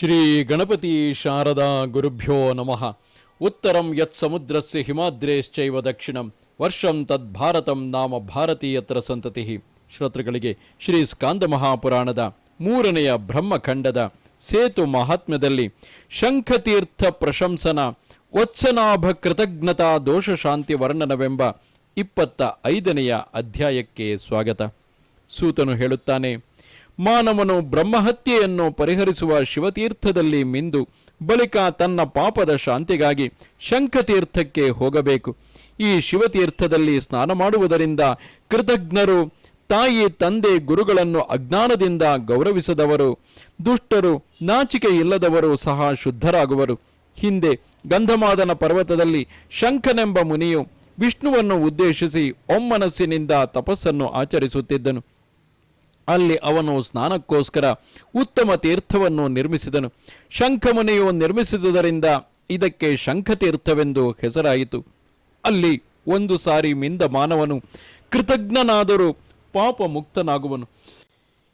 ಶ್ರೀ ಗಣಪತಿ ಶಾರದಾ ಗುರುಭ್ಯೋ ನಮಃ. ಉತ್ತರಂ ಯತ್ ಸಮುದ್ರಸ್ಯ ಹಿಮಾದ್ರೇಶ್ಚೈವ ದಕ್ಷಿಣಂ ವರ್ಷಂ ತದ್ಭಾರತಂ ನಾಮ ಭಾರತೀಯತ್ರ ಸಂತತಿ. ಶ್ರೋತೃಗಳಿಗೆ ಶ್ರೀ ಸ್ಕಾಂದ ಮಹಾಪುರಾಣದ 3ನೇ ಬ್ರಹ್ಮಖಂಡದ ಸೇತು ಮಹಾತ್ಮ್ಯದಲ್ಲಿ ಶಂಖತೀರ್ಥ ಪ್ರಶಂಸನ ವತ್ಸನಾಭ ಕೃತಜ್ಞತಾ ದೋಷ ಶಾಂತಿ ವರ್ಣನವೆಂಬ 25ನೇ ಅಧ್ಯಾಯಕ್ಕೆ ಸ್ವಾಗತ. ಸೂತನು ಹೇಳುತ್ತಾನೆ, ಮಾನವನು ಬ್ರಹ್ಮಹತ್ಯೆಯನ್ನು ಪರಿಹರಿಸುವ ಶಿವತೀರ್ಥದಲ್ಲಿ ಮಿಂದು ಬಳಿಕ ತನ್ನ ಪಾಪದ ಶಾಂತಿಗಾಗಿ ಶಂಖತೀರ್ಥಕ್ಕೆ ಹೋಗಬೇಕು. ಈ ಶಿವತೀರ್ಥದಲ್ಲಿ ಸ್ನಾನ ಮಾಡುವುದರಿಂದ ಕೃತಜ್ಞರು, ತಾಯಿ ತಂದೆ ಗುರುಗಳನ್ನು ಅಜ್ಞಾನದಿಂದ ಗೌರವಿಸದವರು, ದುಷ್ಟರು, ನಾಚಿಕೆ ಇಲ್ಲದವರು ಸಹ ಶುದ್ಧರಾಗುವರು. ಹಿಂದೆ ಗಂಧಮಾದನ ಪರ್ವತದಲ್ಲಿ ಶಂಖನೆಂಬ ಮುನಿಯು ವಿಷ್ಣುವನ್ನು ಉದ್ದೇಶಿಸಿ ಒಮ್ಮನಸ್ಸಿನಿಂದ ತಪಸ್ಸನ್ನು ಆಚರಿಸುತ್ತಿದ್ದನು. ಅಲ್ಲಿ ಅವನು ಸ್ನಾನಕ್ಕೋಸ್ಕರ ಉತ್ತಮ ತೀರ್ಥವನ್ನು ನಿರ್ಮಿಸಿದನು. ಶಂಖಮುನಿಯು ನಿರ್ಮಿಸಿದುದರಿಂದ ಇದಕ್ಕೆ ಶಂಖತೀರ್ಥವೆಂದು ಹೆಸರಾಯಿತು. ಅಲ್ಲಿ ಒಂದು ಸಾರಿ ಮಿಂದ ಮಾನವನು ಕೃತಜ್ಞನಾದರೂ ಪಾಪ ಮುಕ್ತನಾಗುವನು.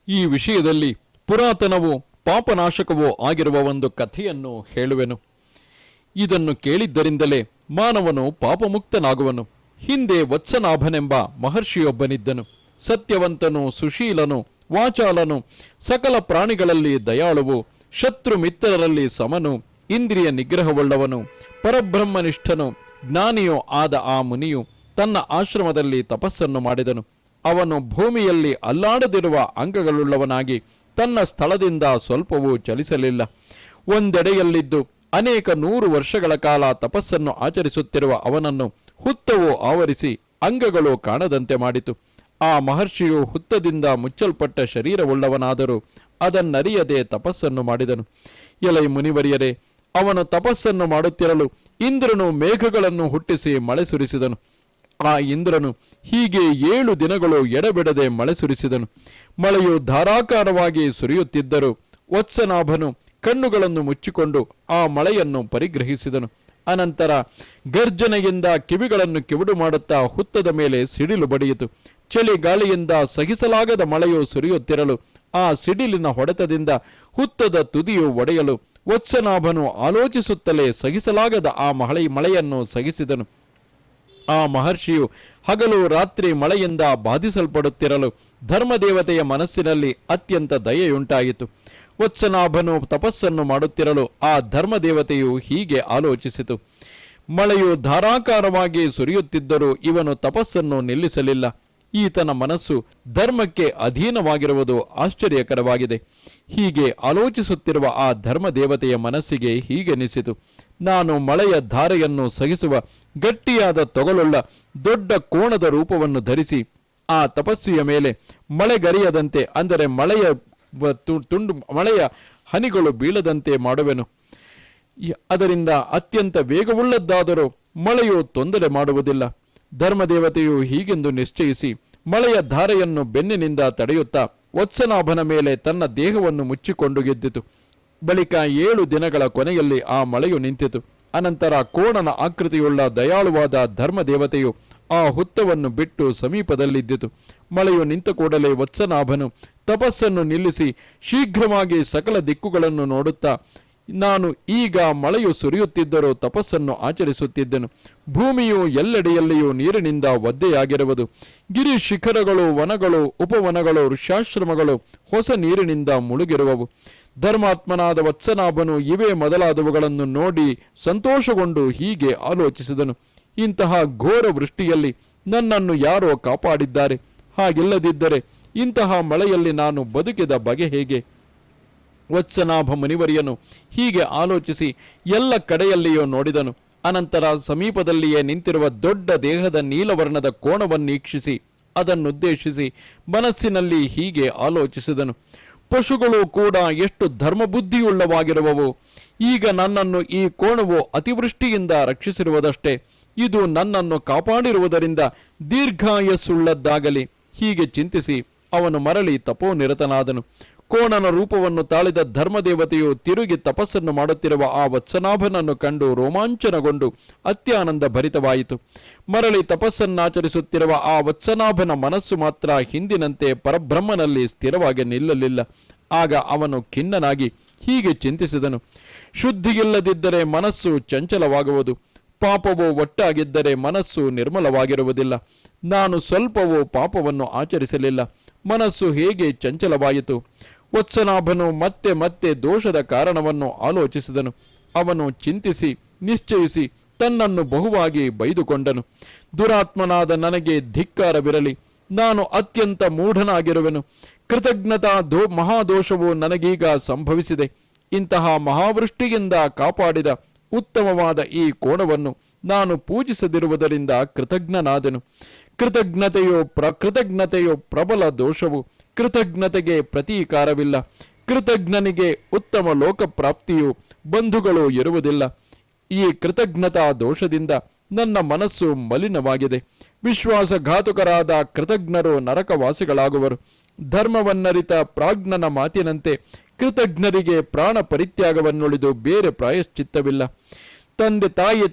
ಈ ವಿಷಯದಲ್ಲಿ ಪುರಾತನವೂ ಪಾಪನಾಶಕವೂ ಆಗಿರುವ ಒಂದು ಕಥೆಯನ್ನು ಹೇಳುವೆನು. ಇದನ್ನು ಕೇಳಿದ್ದರಿಂದಲೇ ಮಾನವನು ಪಾಪಮುಕ್ತನಾಗುವನು. ಹಿಂದೆ ವತ್ಸನಾಭನೆಂಬ ಮಹರ್ಷಿಯೊಬ್ಬನಿದ್ದನು. ಸತ್ಯವಂತನು, ಸುಶೀಲನು, ವಾಚಾಲನು, ಸಕಲ ಪ್ರಾಣಿಗಳಲ್ಲಿ ದಯಾಳುವು, ಶತ್ರು ಮಿತ್ರರಲ್ಲಿ ಸಮನು, ಇಂದ್ರಿಯ ನಿಗ್ರಹವುಳ್ಳವನು, ಪರಬ್ರಹ್ಮನಿಷ್ಠನು, ಜ್ಞಾನಿಯೂ ಆದ ಆ ಮುನಿಯು ತನ್ನ ಆಶ್ರಮದಲ್ಲಿ ತಪಸ್ಸನ್ನು ಮಾಡಿದನು. ಅವನು ಭೂಮಿಯಲ್ಲಿ ಅಲ್ಲಾಡದಿರುವ ಅಂಗಗಳುಳ್ಳವನಾಗಿ ತನ್ನ ಸ್ಥಳದಿಂದ ಸ್ವಲ್ಪವೂ ಚಲಿಸಲಿಲ್ಲ. ಒಂದೆಡೆಯಲ್ಲಿದ್ದು ಅನೇಕ 100 ವರ್ಷಗಳ ಕಾಲ ತಪಸ್ಸನ್ನು ಆಚರಿಸುತ್ತಿರುವ ಅವನನ್ನು ಹುತ್ತವು ಆವರಿಸಿ ಅಂಗಗಳು ಕಾಣದಂತೆ ಮಾಡಿತು. ಆ ಮಹರ್ಷಿಯು ಹುತ್ತದಿಂದ ಮುಚ್ಚಲ್ಪಟ್ಟ ಶರೀರವುಳ್ಳವನಾದರೂ ಅದನ್ನರಿಯದೆ ತಪಸ್ಸನ್ನು ಮಾಡಿದನು. ಎಲೈ ಮುನಿವರಿಯರೇ, ಅವನು ತಪಸ್ಸನ್ನು ಮಾಡುತ್ತಿರಲು ಇಂದ್ರನು ಮೇಘಗಳನ್ನು ಹುಟ್ಟಿಸಿ ಮಳೆ ಸುರಿಸಿದನು. ಆ ಇಂದ್ರನು ಹೀಗೆ 7 ದಿನಗಳು ಎಡಬಿಡದೆ ಮಳೆ ಸುರಿಸಿದನು. ಮಳೆಯು ಧಾರಾಕಾರವಾಗಿ ಸುರಿಯುತ್ತಿದ್ದರೂ ವತ್ಸನಾಭನು ಕಣ್ಣುಗಳನ್ನು ಮುಚ್ಚಿಕೊಂಡು ಆ ಮಳೆಯನ್ನು ಪರಿಗ್ರಹಿಸಿದನು. ಅನಂತರ ಗರ್ಜನೆಯಿಂದ ಕಿವಿಗಳನ್ನು ಕಿವುಡು ಮಾಡುತ್ತಾ ಹುತ್ತದ ಮೇಲೆ ಸಿಡಿಲು ಬಡಿಯಿತು. ಚಳಿ ಗಾಳಿಯಿಂದ ಸಹಿಸಲಾಗದ ಮಳೆಯು ಸುರಿಯುತ್ತಿರಲು ಆ ಸಿಡಿಲಿನ ಹೊಡೆತದಿಂದ ಹುತ್ತದ ತುದಿಯು ಒಡೆಯಲು ವತ್ಸನಾಭನು ಆಲೋಚಿಸುತ್ತಲೇ ಸಹಿಸಲಾಗದ ಆ ಮಳೆಯನ್ನು ಸಹಿಸಿದನು. ಆ ಮಹರ್ಷಿಯು ಹಗಲು ರಾತ್ರಿ ಮಳೆಯಿಂದ ಬಾಧಿಸಲ್ಪಡುತ್ತಿರಲು ಧರ್ಮದೇವತೆಯ ಮನಸ್ಸಿನಲ್ಲಿ ಅತ್ಯಂತ ದಯೆಯುಂಟಾಯಿತು. ವತ್ಸನಾಭನು ತಪಸ್ಸನ್ನು ಮಾಡುತ್ತಿರಲು ಆ ಧರ್ಮದೇವತೆಯು ಹೀಗೆ ಆಲೋಚಿಸಿತು, ಮಳೆಯು ಧಾರಾಕಾರವಾಗಿ ಸುರಿಯುತ್ತಿದ್ದರೂ ಇವನು ತಪಸ್ಸನ್ನು ನಿಲ್ಲಿಸಲಿಲ್ಲ. ಈತನ ಮನಸ್ಸು ಧರ್ಮಕ್ಕೆ ಅಧೀನವಾಗಿರುವುದು ಆಶ್ಚರ್ಯಕರವಾಗಿದೆ. ಹೀಗೆ ಆಲೋಚಿಸುತ್ತಿರುವ ಆ ಧರ್ಮದೇವತೆಯ ಮನಸ್ಸಿಗೆ ಹೀಗೆನಿಸಿತು, ನಾನು ಮಳೆಯ ಧಾರೆಯನ್ನು ಸಹಿಸುವ ಗಟ್ಟಿಯಾದ ತೊಗಲುಳ್ಳ ದೊಡ್ಡ ಕೋಣದ ರೂಪವನ್ನು ಧರಿಸಿ ಆ ತಪಸ್ವಿಯ ಮೇಲೆ ಮಳೆಗರಿಯದಂತೆ, ಅಂದರೆ ಮಳೆಯ ಹನಿಗಳು ಬೀಳದಂತೆ ಮಾಡುವೆನು. ಅದರಿಂದ ಅತ್ಯಂತ ವೇಗವುಳ್ಳದ್ದಾದರೂ ಮಳೆಯು ತೊಂದರೆ ಮಾಡುವುದಿಲ್ಲ. ಧರ್ಮದೇವತೆಯು ಹೀಗೆಂದು ನಿಶ್ಚಯಿಸಿ ಮಳೆಯ ಧಾರೆಯನ್ನು ಬೆನ್ನಿನಿಂದ ತಡೆಯುತ್ತಾ ವತ್ಸನಾಭನ ಮೇಲೆ ತನ್ನ ದೇಹವನ್ನು ಮುಚ್ಚಿಕೊಂಡು ಗೆದ್ದಿತು. ಬಳಿಕ 7 ದಿನಗಳ ಕೊನೆಯಲ್ಲಿ ಆ ಮಳೆಯು ನಿಂತಿತು. ಅನಂತರ ಕೋಣನ ಆಕೃತಿಯುಳ್ಳ ದಯಾಳುವಾದ ಧರ್ಮದೇವತೆಯು ಆ ಹುತ್ತವನ್ನು ಬಿಟ್ಟು ಸಮೀಪದಲ್ಲಿದ್ದಿತು. ಮಳೆಯು ನಿಂತ ಕೂಡಲೇ ವತ್ಸನಾಭನು ತಪಸ್ಸನ್ನು ನಿಲ್ಲಿಸಿ ಶೀಘ್ರವಾಗಿ ಸಕಲ ದಿಕ್ಕುಗಳನ್ನು ನೋಡುತ್ತಾ, ನಾನು ಈಗ ಮಳೆಯು ಸುರಿಯುತ್ತಿದ್ದರೂ ತಪಸ್ಸನ್ನು ಆಚರಿಸುತ್ತಿದ್ದೆನು. ಭೂಮಿಯು ಎಲ್ಲೆಡೆಯಲ್ಲಿಯೂ ನೀರಿನಿಂದ ಒದ್ದೆಯಾಗಿರುವುದು. ಗಿರಿ ಶಿಖರಗಳು, ವನಗಳು, ಉಪವನಗಳು, ಋಷ್ಯಾಶ್ರಮಗಳು ಹೊಸ ನೀರಿನಿಂದ ಮುಳುಗಿರುವವು. ಧರ್ಮಾತ್ಮನಾದ ವತ್ಸನಾಭನು ಇವೇ ಮೊದಲಾದವುಗಳನ್ನು ನೋಡಿ ಸಂತೋಷಗೊಂಡು ಹೀಗೆ ಆಲೋಚಿಸಿದನು, ಇಂತಹ ಘೋರ ವೃಷ್ಟಿಯಲ್ಲಿ ನನ್ನನ್ನು ಯಾರೋ ಕಾಪಾಡಿದ್ದಾರೆ. ಹಾಗಿಲ್ಲದಿದ್ದರೆ ಇಂತಹ ಮಳೆಯಲ್ಲಿ ನಾನು ಬದುಕಿದ ಬಗೆ ಹೇಗೆ? ವತ್ಸನಾಭ ಮುನಿವರಿಯನು ಹೀಗೆ ಆಲೋಚಿಸಿ ಎಲ್ಲ ಕಡೆಯಲ್ಲಿಯೂ ನೋಡಿದನು. ಅನಂತರ ಸಮೀಪದಲ್ಲಿಯೇ ನಿಂತಿರುವ ದೊಡ್ಡ ದೇಹದ ನೀಲವರ್ಣದ ಕೋಣವನ್ನೀಕ್ಷಿಸಿ ಅದನ್ನುದ್ದೇಶಿಸಿ ಮನಸ್ಸಿನಲ್ಲಿ ಹೀಗೆ ಆಲೋಚಿಸಿದನು, ಪಶುಗಳು ಕೂಡ ಎಷ್ಟು ಧರ್ಮಬುದ್ಧಿಯುಳ್ಳವಾಗಿರುವವು. ಈಗ ನನ್ನನ್ನು ಈ ಕೋಣವು ಅತಿವೃಷ್ಟಿಯಿಂದ ರಕ್ಷಿಸಿರುವುದಷ್ಟೇ, ಇದು ನನ್ನನ್ನು ಕಾಪಾಡಿರುವುದರಿಂದ ದೀರ್ಘಾಯಸ್ಸುಳ್ಳದ್ದಾಗಲಿ. ಹೀಗೆ ಚಿಂತಿಸಿ ಅವನು ಮರಳಿ ತಪೋನಿರತನಾದನು. ಕೋಣನ ರೂಪವನ್ನು ತಾಳಿದ ಧರ್ಮದೇವತೆಯು ತಿರುಗಿ ತಪಸ್ಸನ್ನು ಮಾಡುತ್ತಿರುವ ಆ ವತ್ಸನಾಭನನ್ನು ಕಂಡು ರೋಮಾಂಚನಗೊಂಡು ಅತ್ಯಾನಂದ ಭರಿತವಾಯಿತು. ಮರಳಿ ತಪಸ್ಸನ್ನಾಚರಿಸುತ್ತಿರುವ ಆ ವತ್ಸನಾಭನ ಮನಸ್ಸು ಮಾತ್ರ ಹಿಂದಿನಂತೆ ಪರಬ್ರಹ್ಮನಲ್ಲಿ ಸ್ಥಿರವಾಗಿ ನಿಲ್ಲಲಿಲ್ಲ. ಆಗ ಅವನು ಖಿನ್ನನಾಗಿ ಹೀಗೆ ಚಿಂತಿಸಿದನು. ಶುದ್ಧಿಯಿಲ್ಲದಿದ್ದರೆ ಮನಸ್ಸು ಚಂಚಲವಾಗುವುದು. ಪಾಪವು ಒಟ್ಟಾಗಿದ್ದರೆ ಮನಸ್ಸು ನಿರ್ಮಲವಾಗಿರುವುದಿಲ್ಲ. ನಾನು ಸ್ವಲ್ಪವೂ ಪಾಪವನ್ನು ಆಚರಿಸಲಿಲ್ಲ, ಮನಸ್ಸು ಹೇಗೆ ಚಂಚಲವಾಯಿತು? ವತ್ಸನಾಭನು ಮತ್ತೆ ಮತ್ತೆ ದೋಷದ ಕಾರಣವನ್ನು ಆಲೋಚಿಸಿದನು. ಅವನು ಚಿಂತಿಸಿ ನಿಶ್ಚಯಿಸಿ ತನ್ನನ್ನು ಬಹುವಾಗಿ ಬೈದುಕೊಂಡನು. ದುರಾತ್ಮನಾದ ನನಗೆ ಧಿಕ್ಕಾರವಿರಲಿ, ನಾನು ಅತ್ಯಂತ ಮೂಢನಾಗಿರುವೆನು. ಕೃತಜ್ಞತಾ ಮಹಾದೋಷವು ನನಗೀಗ ಸಂಭವಿಸಿದೆ. ಇಂತಹ ಮಹಾವೃಷ್ಟಿಯಿಂದ ಕಾಪಾಡಿದ ಉತ್ತಮವಾದ ಈ ಕೋಣವನ್ನು ನಾನು ಪೂಜಿಸದಿರುವುದರಿಂದ ಕೃತಜ್ಞನಾದೆನು. ಕೃತಜ್ಞತೆಯೋ ಪ್ರಬಲ ದೋಷವು. ಕೃತಜ್ಞತೆಗೆ ಪ್ರತೀಕಾರವಿಲ್ಲ. ಕೃತಜ್ಞನಿಗೆ ಉತ್ತಮ ಲೋಕಪ್ರಾಪ್ತಿಯು ಬಂಧುಗಳು ಇರುವುದಿಲ್ಲ. ಈ ಕೃತಜ್ಞತಾ ದೋಷದಿಂದ ನನ್ನ ಮನಸ್ಸು ಮಲಿನವಾಗಿದೆ. ವಿಶ್ವಾಸಘಾತುಕರಾದ ಕೃತಜ್ಞರು ನರಕವಾಸಿಗಳಾಗುವರು. ಧರ್ಮವನ್ನರಿತ ಪ್ರಾಜ್ಞನ ಮಾತಿನಂತೆ ಕೃತಜ್ಞರಿಗೆ ಪ್ರಾಣ ಪರಿತ್ಯಾಗವನ್ನುಳಿದು ಬೇರೆ ಪ್ರಾಯಶ್ಚಿತ್ತವಿಲ್ಲ.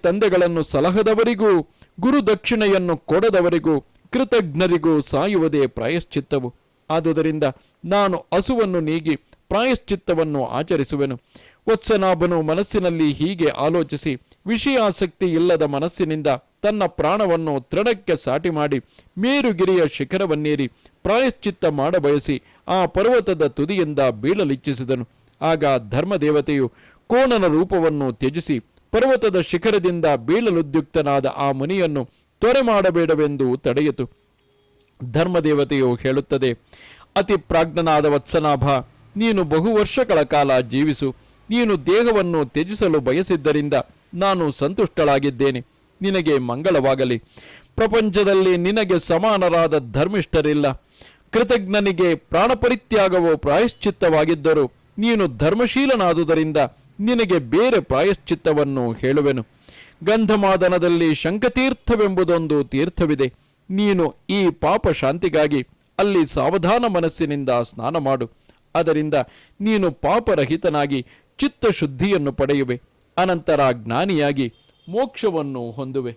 ತಂದೆಗಳನ್ನು ಸಲಹದವರಿಗೂ ಗುರುದಕ್ಷಿಣೆಯನ್ನು ಕೊಡದವರಿಗೂ ಕೃತಜ್ಞರಿಗೂ ಸಾಯುವುದೇ ಪ್ರಾಯಶ್ಚಿತ್ತವು. ಆದುದರಿಂದ ನಾನು ಹಸುವನ್ನು ನೀಗಿ ಪ್ರಾಯಶ್ಚಿತ್ತವನ್ನು ಆಚರಿಸುವೆನು. ವತ್ಸನಾಭನು ಮನಸ್ಸಿನಲ್ಲಿ ಹೀಗೆ ಆಲೋಚಿಸಿ ವಿಷಯಾಸಕ್ತಿ ಇಲ್ಲದ ಮನಸ್ಸಿನಿಂದ ತನ್ನ ಪ್ರಾಣವನ್ನು ತೃಣಕ್ಕೆ ಸಾಟಿ ಮಾಡಿ ಮೇರುಗಿರಿಯ ಶಿಖರವನ್ನೇರಿ ಪ್ರಾಯಶ್ಚಿತ್ತ ಮಾಡಬಯಸಿ ಆ ಪರ್ವತದ ತುದಿಯಿಂದ ಬೀಳಲಿಚ್ಛಿಸಿದನು. ಆಗ ಧರ್ಮದೇವತೆಯು ಕೋಣನ ರೂಪವನ್ನು ತ್ಯಜಿಸಿ ಪರ್ವತದ ಶಿಖರದಿಂದ ಬೀಳಲುದ್ಯುಕ್ತನಾದ ಆ ಮುನಿಯನ್ನು ತೊರೆ ಮಾಡಬೇಡವೆಂದು ತಡೆಯಿತು. ಧರ್ಮದೇವತೆಯು ಹೇಳುತ್ತದೆ, ಅತಿ ಪ್ರಾಜ್ಞನಾದ ವತ್ಸನಾಭ, ನೀನು ಬಹು ವರ್ಷಗಳ ಕಾಲ ಜೀವಿಸು. ನೀನು ದೇಹವನ್ನು ತ್ಯಜಿಸಲು ಬಯಸಿದ್ದರಿಂದ ನಾನು ಸಂತುಷ್ಟಳಾಗಿದ್ದೇನೆ. ನಿನಗೆ ಮಂಗಳವಾಗಲಿ. ಪ್ರಪಂಚದಲ್ಲಿ ನಿನಗೆ ಸಮಾನರಾದ ಧರ್ಮಿಷ್ಠರಿಲ್ಲ. ಕೃತಜ್ಞನಿಗೆ ಪ್ರಾಣಪರಿತ್ಯಾಗವು ಪ್ರಾಯಶ್ಚಿತ್ತವಾಗಿದ್ದರೂ ನೀನು ಧರ್ಮಶೀಲನಾದುದರಿಂದ ನಿನಗೆ ಬೇರೆ ಪ್ರಾಯಶ್ಚಿತ್ತವನ್ನು ಹೇಳುವೆನು. ಗಂಧಮಾದನದಲ್ಲಿ ಶಂಖತೀರ್ಥವೆಂಬುದೊಂದು ತೀರ್ಥವಿದೆ. ನೀನು ಈ ಪಾಪ ಶಾಂತಿಗಾಗಿ ಅಲ್ಲಿ ಸಾವಧಾನ ಮನಸ್ಸಿನಿಂದ ಸ್ನಾನ ಮಾಡು. ಅದರಿಂದ ನೀನು ಪಾಪರಹಿತನಾಗಿ ಚಿತ್ತಶುದ್ಧಿಯನ್ನು ಪಡೆಯುವೆ. ಅನಂತರ ಜ್ಞಾನಿಯಾಗಿ ಮೋಕ್ಷವನ್ನು ಹೊಂದುವೆ.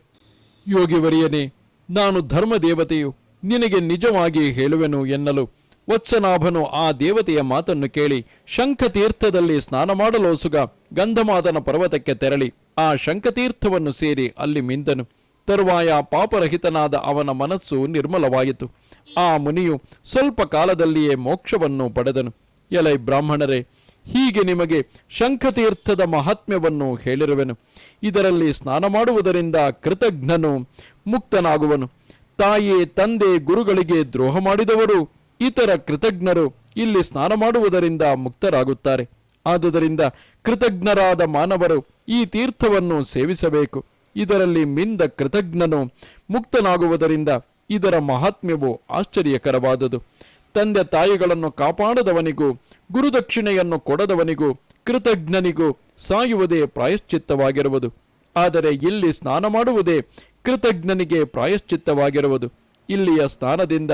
ಯೋಗಿವರಿಯನೇ, ನಾನು ಧರ್ಮದೇವತೆಯು ನಿನಗೆ ನಿಜವಾಗಿ ಹೇಳುವೆನು ಎನ್ನಲು ವತ್ಸನಾಭನು ಆ ದೇವತೆಯ ಮಾತನ್ನು ಕೇಳಿ ಶಂಖತೀರ್ಥದಲ್ಲಿ ಸ್ನಾನ ಮಾಡಲೋಸುಗ ಗಂಧಮಾದನ ಪರ್ವತಕ್ಕೆ ತೆರಳಿ ಆ ಶಂಖತೀರ್ಥವನ್ನು ಸೇರಿ ಅಲ್ಲಿ ಮಿಂದನು. ತರುವಾಯ ಪಾಪರಹಿತನಾದ ಅವನ ಮನಸ್ಸು ನಿರ್ಮಲವಾಯಿತು. ಆ ಮುನಿಯು ಸ್ವಲ್ಪ ಕಾಲದಲ್ಲಿಯೇ ಮೋಕ್ಷವನ್ನು ಪಡೆದನು. ಎಲೈ ಬ್ರಾಹ್ಮಣರೇ, ಹೀಗೆ ನಿಮಗೆ ಶಂಖತೀರ್ಥದ ಮಹಾತ್ಮ್ಯವನ್ನು ಹೇಳಿರುವೆನು. ಇದರಲ್ಲಿ ಸ್ನಾನ ಮಾಡುವುದರಿಂದ ಕೃತಜ್ಞನು ಮುಕ್ತನಾಗುವನು. ತಾಯಿ ತಂದೆ ಗುರುಗಳಿಗೆ ದ್ರೋಹ ಮಾಡಿದವರು ಇತರ ಕೃತಜ್ಞರು ಇಲ್ಲಿ ಸ್ನಾನ ಮಾಡುವುದರಿಂದ ಮುಕ್ತರಾಗುತ್ತಾರೆ. ಆದುದರಿಂದ ಕೃತಜ್ಞರಾದ ಮಾನವರು ಈ ತೀರ್ಥವನ್ನು ಸೇವಿಸಬೇಕು. ಇದರಲ್ಲಿ ಮಿಂದ ಕೃತಜ್ಞನು ಮುಕ್ತನಾಗುವುದರಿಂದ ಇದರ ಮಹಾತ್ಮ್ಯವು ಆಶ್ಚರ್ಯಕರವಾದುದು. ತಂದೆ ತಾಯಿಗಳನ್ನು ಕಾಪಾಡದವನಿಗೂ ಗುರುದಕ್ಷಿಣೆಯನ್ನು ಕೊಡದವನಿಗೂ ಕೃತಜ್ಞನಿಗೂ ಸಾಯುವುದೇ ಪ್ರಾಯಶ್ಚಿತ್ತವಾಗಿರುವುದು. ಆದರೆ ಇಲ್ಲಿ ಸ್ನಾನ ಮಾಡುವುದೇ ಕೃತಜ್ಞನಿಗೆ ಪ್ರಾಯಶ್ಚಿತ್ತವಾಗಿರುವುದು. ಇಲ್ಲಿಯ ಸ್ನಾನದಿಂದ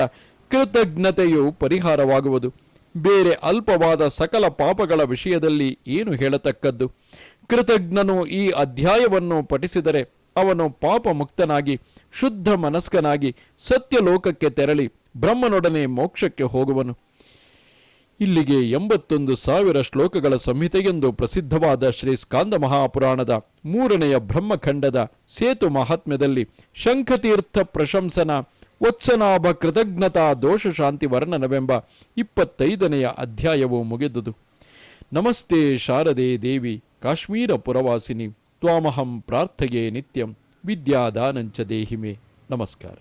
ಕೃತಜ್ಞತೆಯು ಪರಿಹಾರವಾಗುವುದು. ಬೇರೆ ಅಲ್ಪವಾದ ಸಕಲ ಪಾಪಗಳ ವಿಷಯದಲ್ಲಿ ಏನು ಹೇಳತಕ್ಕದ್ದು? ಕೃತಜ್ಞನು ಈ ಅಧ್ಯಾಯವನ್ನು ಪಠಿಸಿದರೆ ಅವನು ಪಾಪ ಮುಕ್ತನಾಗಿ ಶುದ್ಧ ಮನಸ್ಕನಾಗಿ ಸತ್ಯಲೋಕಕ್ಕೆ ತೆರಳಿ ಬ್ರಹ್ಮನೊಡನೆ ಮೋಕ್ಷಕ್ಕೆ ಹೋಗುವನು. ಇಲ್ಲಿಗೆ 81,000 ಶ್ಲೋಕಗಳ ಸಂಹಿತೆಯೆಂದು ಪ್ರಸಿದ್ಧವಾದ ಶ್ರೀ ಸ್ಕಾಂದ ಮಹಾಪುರಾಣದ 3ನೇ ಬ್ರಹ್ಮಖಂಡದ ಸೇತು ಮಹಾತ್ಮ್ಯದಲ್ಲಿ ಶಂಖತೀರ್ಥ ಪ್ರಶಂಸನ ವತ್ಸನಾಭ ಕೃತಜ್ಞತಾ ದೋಷ ಶಾಂತಿ ವರ್ಣನವೆಂಬ 25ನೇ ಅಧ್ಯಾಯವು ಮುಗಿದುದು. ನಮಸ್ತೆ ಶಾರದೆ ದೇವಿ ಕಾಶ್ಮೀರ ಪುರವಾಸಿನಿ ತ್ವಾಮಹಂ ಪ್ರಾರ್ಥಯೇ ನಿತ್ಯಂ ವಿದ್ಯಾದಾನಂಚ ದೇಹಿಮೆ. ನಮಸ್ಕಾರ.